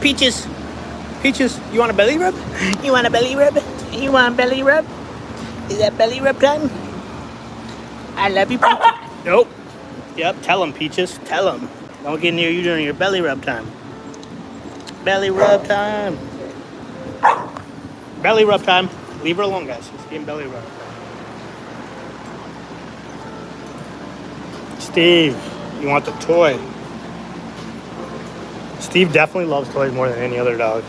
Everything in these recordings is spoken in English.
Peaches. Peaches, you want a belly rub? You want a belly rub? You want a belly rub? Is that belly rub time? I love you, Peaches. Nope. Yep, tell him, Peaches. Tell him. Don't get near you during your belly rub time. Belly rub time. Belly rub time. Leave her alone, guys. She's getting belly rub. Steve, you want the toy? Steve definitely loves toys more than any other dog.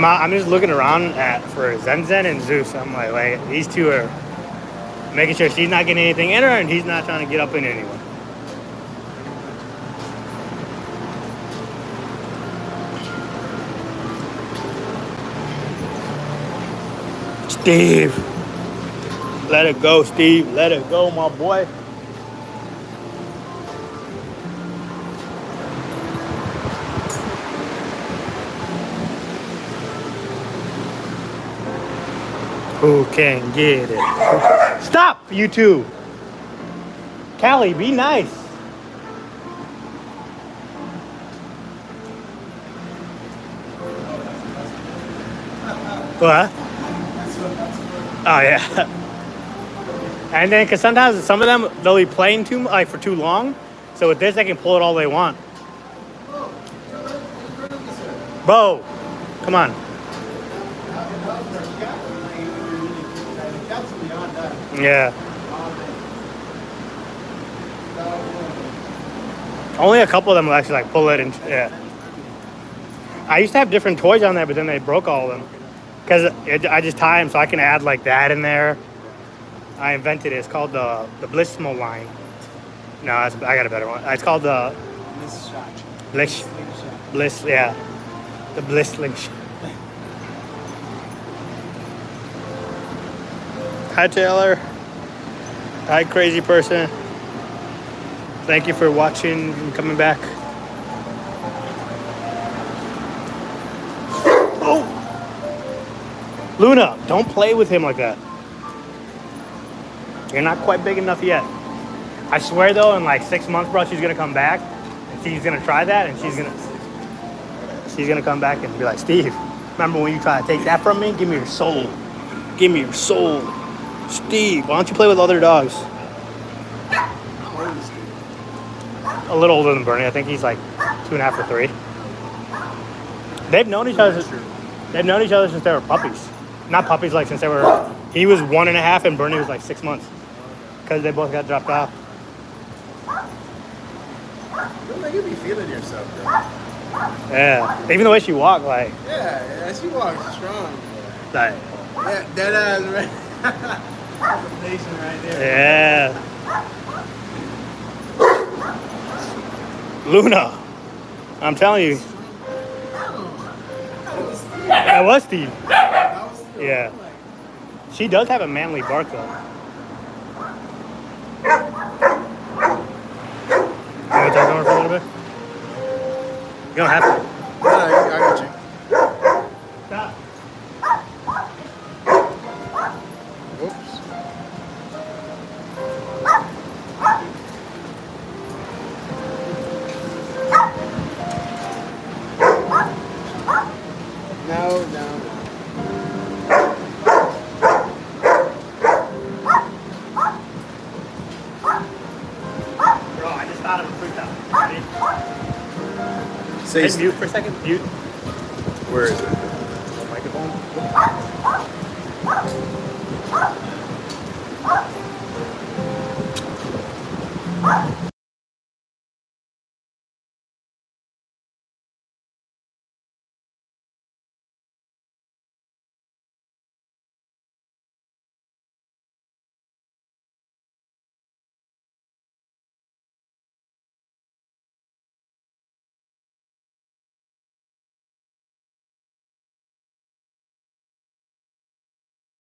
I'm just looking around for Zen Zen and Zeus. I'm like, these two are making sure she's not getting anything in her and he's not trying to get up in anyone. Steve. Let it go, Steve. Let it go, my boy. Who can get it? Stop, you two. Callie, be nice. What? Oh, yeah. And then, because sometimes some of them, they'll be playing for too long. So with this, they can pull it all they want. Bo, come on. Yeah. Only a couple of them will actually pull it and yeah. I used to have different toys on there, but then they broke all of them because I just tie them so I can add that in there. I invented it. It's called the Bliss line. No, I got a better one. It's called the Bliss. Yeah, the Bliss link. Hi, Taylor. Hi, crazy person. Thank you for watching and coming back. Oh! Luna, don't play with him like that. You're not quite big enough yet. I swear, though, in 6 months, bro, she's going to come back. And she's going to try that, and she's going to come back and be like, Steve, remember when you tried to take that from me? Give me your soul. Give me your soul. Steve, why don't you play with other dogs? A little older than Bernie. I think he's 2.5 or 3. They've known each other. They've known each other since they were puppies. Not puppies, since they were. He was 1.5 and Bernie was 6 months. Because they both got dropped off. You be feeling yourself, bro. Yeah. Even the way she walked, Yeah, she walks strong. Yeah, dead ass, right? That's a nation right there. Yeah. Luna, I'm telling you. That was Steve. Yeah. She does have a manly bark, though. You want to talk to her for a little bit? You don't have to. No, I got you. Stop. Oops. No. Bro, I just thought of a fruit top. Ready? Say Mute for a second. Mute. Where is it?